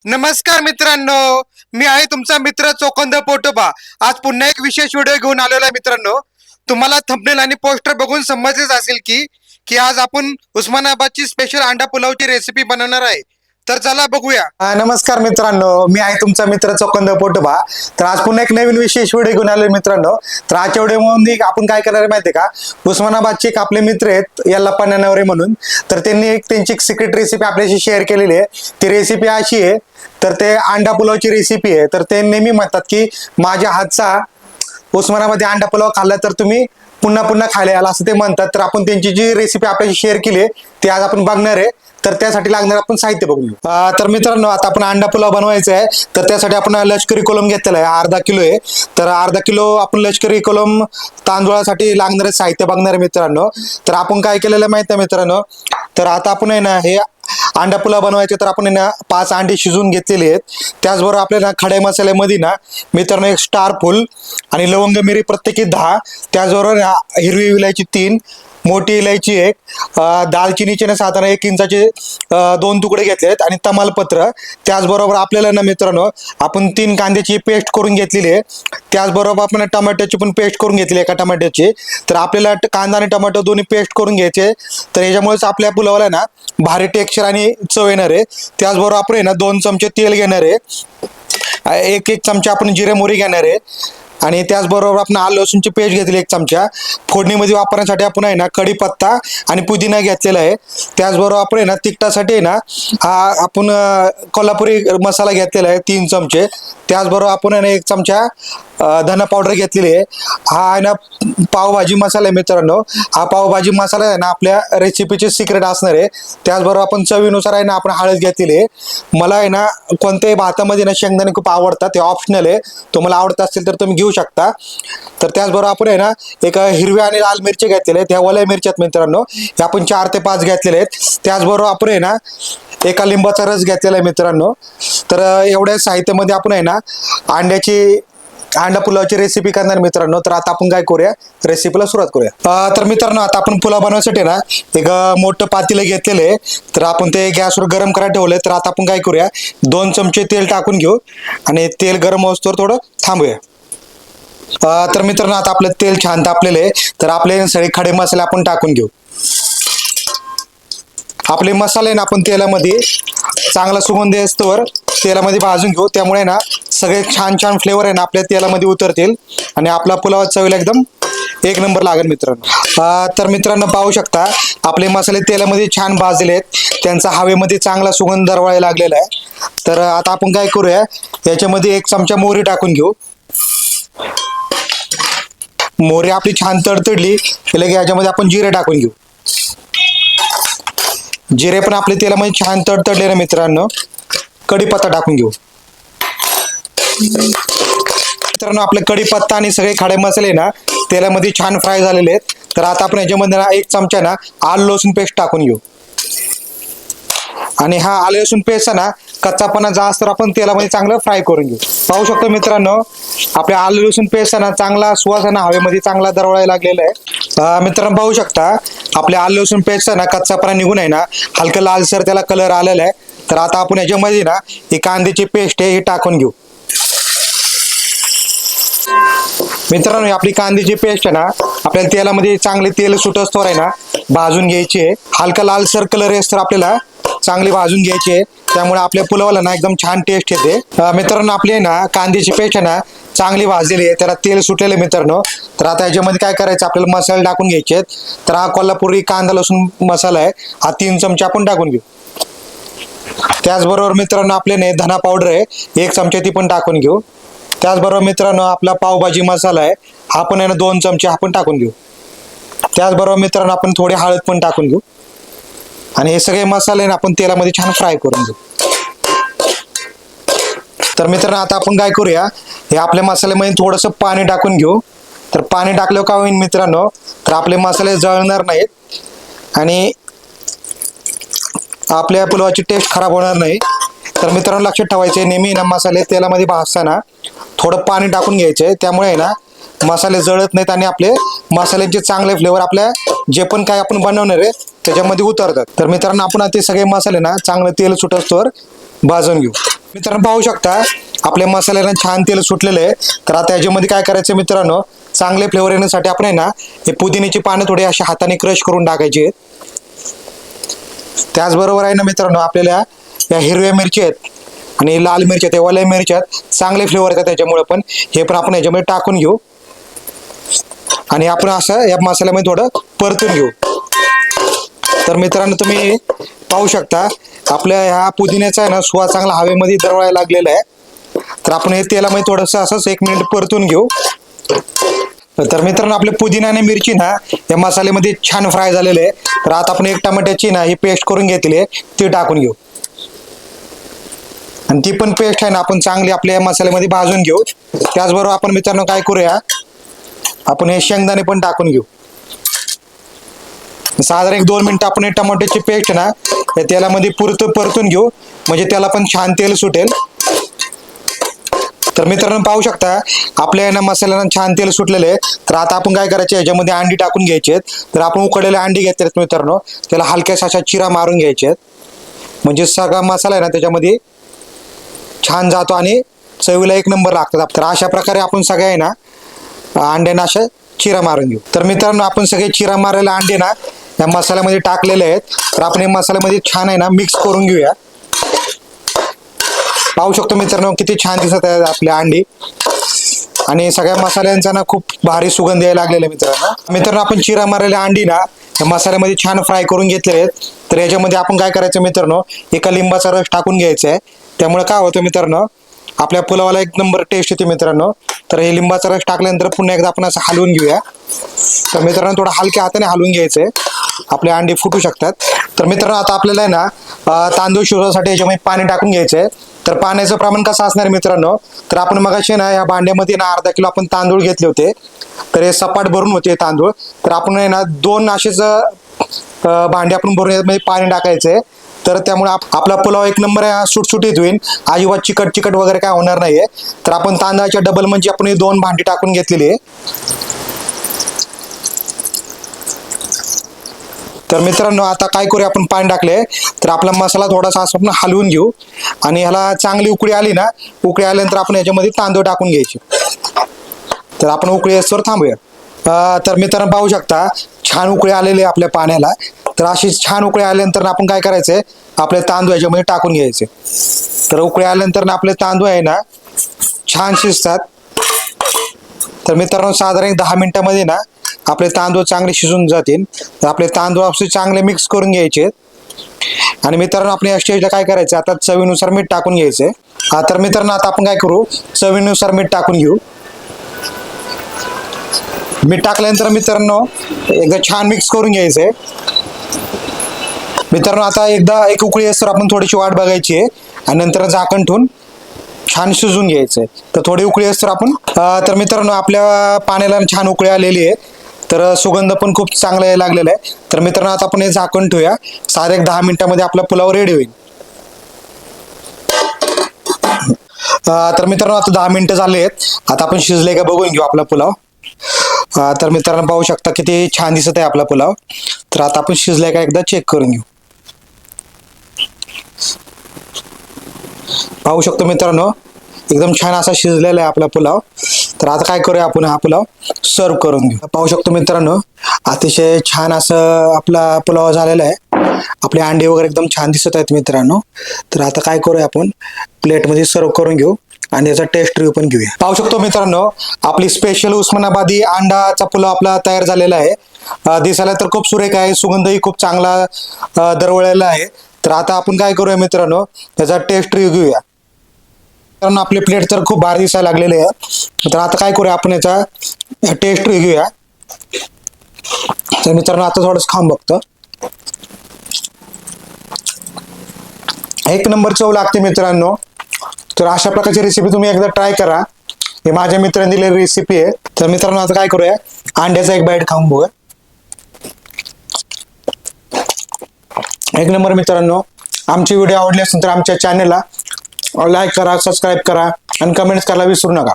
नमस्कार मित्रांनो, मी आहे तुमचा मित्र चोखंद पोटोबा. आज पुन्हा एक विशेष व्हिडिओ घेऊन आलेलो आहे मित्रांनो. तुम्हाला थंबनेल आणि पोस्टर बघून समजलेच असेल की आज आपण उस्मानाबादची स्पेशल अंडा पुलावची रेसिपी बनवणार आहे. तर चला बघूया. नमस्कार मित्रांनो, मी आहे तुमचा मित्र चोखंद पोटोबा. तर आज पुन्हा एक नवीन विशेष व्हिडिओ घेऊन आलोय मित्रांनो. तर आजच्या व्हिडिओमध्ये आपण काय करणार आहे माहितीये का, उस्मानाबादचे एक आपले मित्र आहेत यल्लाप्पा नवरे म्हणून. तर त्यांनी एक त्यांची सिक्रेट रेसिपी आपल्याशी शेअर केलेली आहे. ती रेसिपी अशी आहे, तर ते अंडा पुलावची रेसिपी आहे. तर ते नेहमी म्हणतात की माझ्या हातचा उस्मानाबादी अंडा पुलाव खाल्ला तर तुम्ही पुन्हा पुन्हा खायला याल, असं ते म्हणतात. तर आपण त्यांची जी रेसिपी आपल्याशी शेअर केली आहे ती आज आपण बघणार आहे. तर त्यासाठी लागणार आपण साहित्य बघूया. तर मित्रांनो, आता आपण अंडा पुलाव बनवायचा आहे. तर त्यासाठी आपण लष्करी कोलम घेतलेला आहे, अर्धा किलो आहे. तर अर्धा किलो आपण लष्करी कोलम तांदूळासाठी लागणारे साहित्य बघणार आहे मित्रांनो. तर आपण काय केलेलं माहिती आहे मित्रांनो, तर आता आपण आहे ना हे अंडा पुलाव बनवायचे. तर आपण ना 5 अंडे शिजवून घेतलेले आहेत. त्याचबरोबर आपल्याला खड्या मसाल्यामध्ये ना मित्रांनो एक स्टार फुल आणि लवंग मिरी प्रत्येकी 10, त्याचबरोबर हिरवी इलायची 3, मोठी इलायची 1, दालचिनीचे ना साधारण 1 इंचाचे 2 तुकडे घेतले आहेत आणि तमालपत्र. त्याचबरोबर आपल्याला ना मित्रांनो आपण 3 कांद्याची पेस्ट करून घेतलेली आहे. त्याचबरोबर आपण टमाट्याची पण पेस्ट करून घेतली एका टमाट्याची. तर आपल्याला कांदा आणि टमाटो दोन्ही पेस्ट करून घ्यायचे. तर याच्यामुळेच आपल्या पुलावाला ना भारी टेक्स्चर आणि चव येणार आहे. त्याचबरोबर आपण आहे ना 2 चमचे तेल घेणार आहे, एक चमचा आपण जिरे मोहरी घेणार आहे आणि त्याचबरोबर आपण आलं लसूणची पेस्ट घेतली 1 चमचा. फोडणीमध्ये वापरण्यासाठी आपण आहे ना कढीपत्ता आणि पुदिना घेतलेला आहे. त्याचबरोबर आपण आहे ना तिखटासाठी आहे ना हा आपण कोल्हापुरी मसाला घेतलेला आहे 3 चमचे. त्याचबरोबर आपण आहे ना 1 चमचा धना पावडर घेतलेली आहे. हा आहे ना पावभाजी मसाला आहे मित्रांनो. हा पावभाजी मसाला आहे ना आपल्या रेसिपीचे सिक्रेट असणार आहे. त्याचबरोबर आपण चवीनुसार आहे ना आपण हळद घेतलेली आहे. मला आहे ना कोणत्याही भातामध्ये ना शेंगदाणे खूप आवडतात, ते ऑप्शनल आहे. तुम्हाला आवडत असतील तर तुम्ही घेऊ शकता. तर त्याचबरोबर आपण आहे ना एक हिरव्या आणि लाल मिरची घेतलेल्या आहेत, त्या ओल्या मिरच्या मित्रांनो, हे आपण 4 ते 5 घेतलेले आहेत. त्याचबरोबर आपण आहे ना एका लिंबाचा रस घेतलेला आहे मित्रांनो. तर एवढ्या साहित्यामध्ये आपण आहे ना अंडा पुलावची रेसिपी करणार मित्रांनो. तर आता आपण काय करूया, रेसिपीला सुरुवात करूया. तर मित्रांनो, आता आपण पुलाव बनवण्यासाठी ना एक मोठं पातेलं घेतलेलं आहे. तर आपण ते गॅसवर गरम करायला ठेवलंय. तर आता आपण काय करूया, 2 चमचे तेल टाकून घेऊ आणि तेल गरम होतोवर थोडं थांबूया. तर मित्रांनो, आता आपलं तेल छान तापलेलं आहे. तर आपले सगळे खडे मसाले आपण टाकून घेऊ. आपले मसाले ना आपण तेलामध्ये चांगला सुगंध येतोवर तेलामध्ये भाजून घेऊ. त्यामुळे ना सगळे छान छान फ्लेवर आहे ना आपल्या तेलामध्ये उतरतील आणि आपला पुलाव चवीला एकदम 1 नंबर लागेल मित्रांनो. तर मित्रांनो पाहू शकता आपले मसाले तेलामध्ये छान भाजले आहेत, त्यांचा हवेमध्ये चांगला सुगंध दरवळायला लागलेला आहे. तर आता आपण काय करूया, याच्यामध्ये 1 चमचा मोहरी टाकून घेऊ. मोहरी आपली छान तडतडली की लगे याच्यामध्ये आपण जिरे टाकून घेऊ. जिरे पण आपले तेलामध्ये छान तडतडले ना मित्रांनो, कढीपत्ता टाकून घेऊ. मित्रांनो, आपले कढीपत्ता आणि सगळे खडे मसाले ना तेलामध्ये छान फ्राय झालेले आहेत. तर आता आपण याच्यामध्ये ना 1 चमचा ना आलं लसूण पेस्ट टाकून घेऊ आणि हा आलं लसूण पेस्ट ना कच्चापणा जास्त आपण तेलामध्ये चांगलं फ्राय करून घेऊ. पाहू शकतो मित्रांनो, आपल्या आलं लसूण पेस्ट ना चांगला सुवासना हवेमध्ये चांगला दरवळायला लागलेला आहे. मित्रांनो पाहू शकता आपल्या आलं लसूण पेस्ट ना कच्चापणा निघून आहे ना हलका लालसर त्याला कलर आलेला आहे. तर आता आपण याच्यामध्ये ना ही कांद्याची पेस्ट आहे ही टाकून घेऊ. मित्रांनो, आपली कांद्याची पेस्ट आहे ना आपल्याला तेलामध्ये चांगले तेल सुटस्तोवर आहे ना भाजून घ्यायची आहे. हलका लालसर कलर येस तर आपल्याला चांगली भाजून घ्यायची आहे. त्यामुळे आपल्या पुलावाला ना एकदम छान टेस्ट येते. मित्रांनो, आपली आहे ना कांद्याची पेस्ट आहे ना चांगली भाजलेली आहे, त्याला तेल सुटलेलं आहे मित्रांनो. तर आता याच्यामध्ये काय करायचं, आपल्याला मसाले टाकून घ्यायचे आहेत. तर हा कोल्हापुरी कांदा लसूण मसाला आहे, हा 3 चमचे आपण टाकून घेऊ. त्याचबरोबर मित्रांनो आपल्याने धना पावडर आहे 1 चमचा, ती पण टाकून घेऊ. त्याचबरोबर मित्रांनो आपला पावभाजी मसाला आहे, हा पण आहे ना 2 चमचे आपण टाकून घेऊ. त्याचबरोबर मित्रांनो आपण थोडी हळद पण टाकून घेऊ आणि हे सगळे मसाले ना आपण तेलामध्ये छान फ्राय करून घेऊ. तर मित्रांनो, आता आपण काय करूया, हे आपल्या मसाल्यामध्ये थोडंसं पाणी टाकून घेऊ. तर पाणी टाकल्यावर काय होईल मित्रांनो, तर आपले मसाले जळणार नाहीत आणि आपल्या पुलावाची टेस्ट खराब होणार नाही. तर मित्रांनो लक्षात ठेवायचे, नेहमी ना मसाले तेलामध्ये भाजताना थोडं पाणी टाकून घ्यायचे. त्यामुळे ना मसाले जळत नाहीत आणि आपले मसाल्यांचे चांगले फ्लेवर आपल्या जे पण काय आपण बनवणार आहे त्याच्यामध्ये उतरतात. तर मित्रांनो आपण ते सगळे मसाले ना चांगलं तेल सुटस्तोवर भाजून घेऊ. मित्रांनो पाहू शकता आपल्या मसाल्याला छान तेल सुटलेलं आहे. तर आता याच्यामध्ये काय करायचं मित्रांनो, चांगले फ्लेवर येण्यासाठी आपण आहे ना हे पुदिन्याची पानं थोडी अशा हाताने क्रश करून टाकायची आहेत. त्याचबरोबर आहे ना मित्रांनो, आपल्याला या हिरव्या मिरच्या आहेत आणि लाल मिरच्या आहेत, वाल्या मिरच्या आहेत, चांगले फ्लेवर येतात त्याच्यामुळे पण हे पण आपण याच्यामध्ये टाकून घेऊ आणि आपण असं या मसाल्यामध्ये थोडं परतून घेऊ. तर मित्रांनो तुम्ही पाहू शकता आपल्या ह्या पुदिन्याचा आहे ना सुवास चांगला हवेमध्ये दरवळायला लागलेला आहे. तर आपण हे तेलामध्ये थोडंसं असंच 1 मिनिट परतून घेऊ. तर मित्रांनो आपले पुदिना आणि मिरची ना या मसाल्यामध्ये छान फ्राय झालेले आहे. तर आता आपण 1 टमाट्याची ना ही पेस्ट करून घेतली आहे ती टाकून घेऊ आणि ती पण पेस्ट आहे ना आपण चांगली आपल्या या मसाल्यामध्ये भाजून घेऊ. त्याचबरोबर आपण मित्रांनो काय करूया, आपण हे शेंगदाणे पण टाकून घेऊ. साधारण 1-2 मिनिटं आपण हे टमाट्याची पेस्ट ना या तेलामध्ये परतून घेऊ म्हणजे त्याला पण छान तेल सुटेल. तर मित्रांनो पाहू शकता आपल्या या मसाल्याला छान तेल सुटलेले आहे. तर आता आपण काय करायचे, याच्यामध्ये अंडी टाकून घ्यायची आहेत. तर आपण उकडलेले अंडी घेतले आहेत मित्रांनो, त्याला हलक्याशा अशा चिरा मारून घ्यायचे आहेत म्हणजे सगळा मसाला आहे ना त्याच्यामध्ये छान जातो आणि चवीला 1 नंबर लागतात. तर अशा प्रकारे आपण सगळ्या आहे ना अंड्यांना अशा चिरा मारून घेऊ. तर मित्रांनो आपण सगळे चिरा मारलेले अंडे ना या मसाल्यामध्ये टाकलेले आहेत. तर आपण हे मसाल्यामध्ये छान आहे ना मिक्स करून घेऊया. पाहू शकतो मित्रांनो किती छान दिसत आहे आपल्या अंडी आणि सगळ्या मसाल्यांचा ना खूप भारी सुगंध यायला लागलेला आहे. मित्रांनो आपण चिरा मारलेल्या अंडी ना या मसाल्यामध्ये छान फ्राय करून घेतलेले आहेत. तर याच्यामध्ये आपण काय करायचं मित्रांनो, एका लिंबाचा रस टाकून घ्यायचा आहे. त्यामुळे काय होतं मित्रांनो, आपल्या पुलावाला 1 नंबर टेस्ट येते मित्रांनो. तर हे लिंबाचा रस टाकल्यानंतर पुन्हा एकदा आपण असं हलवून घेऊया. तर मित्रांनो थोडं हलक्या हाताने हलवून घ्यायचंय, आपले अंडे फुटू शकतात. तर मित्रांनो आता आपल्याला आहे ना तांदूळ शिजवण्यासाठी याच्यामध्ये पाणी टाकून घ्यायचंय. तर पाण्याचं प्रमाण कसं असणार मित्रांनो, तर आपण मगाशी ना या भांड्यामध्ये ना अर्धा किलो आपण तांदूळ घेतले होते. तर हे सपाट भरून होते तांदूळ. तर आपण आहे ना 2 असेच भांडे आपण भरून यामध्ये पाणी टाकायचंय. तर त्यामुळे आपला पुलाव 1 नंबर सुटसुटीत होईल, अजिबात चिकट वगैरे काय होणार नाहीये. तर आपण तांदळाच्या डबल म्हणजे आपण हे 2 भांडी टाकून घेतलेली आहे. तर मित्रांनो आता काय करूया, आपण पाणी टाकले तर आपला मसाला थोडासा असं आपण हलवून घेऊ आणि ह्याला चांगली उकळी आली ना, उकळी आल्यानंतर आपण याच्यामध्ये तांदूळ टाकून घ्यायचे. तर आपण उकळी असल्यावर थांबूया. तर मित्रांनो पाहू शकता छान उकळी आलेली आहे आपल्या पाण्याला. तर अशी छान उकळी आल्यानंतर आपण काय करायचंय, आपले तांदूळ याच्यामध्ये टाकून घ्यायचे. तर उकळी आल्यानंतर आपले तांदूळ आहे ना छान शिजतात. तर मित्रांनो साधारण 10 मिनिटांमध्ये ना आपले तांदूळ चांगले शिजून जातील. तर आपले तांदूळ असे चांगले मिक्स करून घ्यायचे आणि मित्रांनो आपण या स्टेजला काय करायचं, आता चवीनुसार मीठ टाकून घ्यायचंय. तर मित्रांनो आता आपण काय करू, चवीनुसार मीठ टाकून घेऊ. मीठ टाकल्यानंतर मित्रांनो एकदा छान मिक्स करून घ्यायचंय. मित्रांनो आता एकदा एक उकळी असतं आपण थोडीशी वाट बघायची आहे आणि नंतर झाकण ठेवून छान शिजून घ्यायचंय. तर थोडी उकळी असतं आपण तर मित्रांनो आपल्या पाण्याला छान उकळी आलेली आहे. तर सुगंध पण खूप चांगला यायला लागलेला आहे. तर मित्रांनो आता आपण हे झाकण ठेवूया, साधारण 10 मिनिटांमध्ये आपला पुलाव रेडी होईल. तर मित्रांनो आता 10 मिनिटं झाले आहेत. आता आपण शिजले का बघून घेऊ आपला पुलाव. तर मित्रांनो पाहू शकता किती छान दिसत आहे आपला पुलाव. तर आता आपण शिजलाय का एकदा चेक करून घेऊ. पाहू शकतो मित्रांनो एकदम छान असा शिजलेला आहे आपला पुलाव. तर आता काय करूया, आपण हा पुलाव सर्व करून घेऊ. पाहू शकतो मित्रांनो अतिशय छान असं आपला पुलाव झालेला आहे. आपले अंडे वगैरे एकदम छान दिसत आहेत मित्रांनो. तर आता काय करूया, आपण प्लेटमध्ये सर्व करून घेऊ आणि याचा टेस्ट रिव्ह्यू पण घेऊया. पाहू शकतो मित्रांनो आपली स्पेशल उस्मानाबादी अंडाचा पुलाव आपला तयार झालेला आहे. दिसायला तर खूप सुरेख आहे, सुगंधही खूप चांगला दरवळलेला आहे. तर आता आपण काय करूया मित्रांनो, त्याचा टेस्ट रिव्ह्यू घेऊया. मित्रांनो आपली प्लेट तर खूप भारी दिसायला लागलेली आहे. तर आता काय करूया, आपण याचा टेस्ट रिव्ह्यू घेऊया. तर मित्रांनो आता थोडंच खाऊन बघतो. 1 नंबर चव लागते मित्रांनो. तर अशा प्रकारची रेसिपी तुम्ही एकदा ट्राय करा. हे माझ्या मित्रांनी दिलेली रेसिपी आहे. तर मित्रांनो आता काय करूया, अंड्याचा एक बाईट खाऊन बघूया. 1 नंबर मित्रांनो. आमची व्हिडिओ आवडली असेल तर आमच्या चॅनलला लाईक करा, सबस्क्राईब करा आणि कमेंट्स करायला विसरू नका.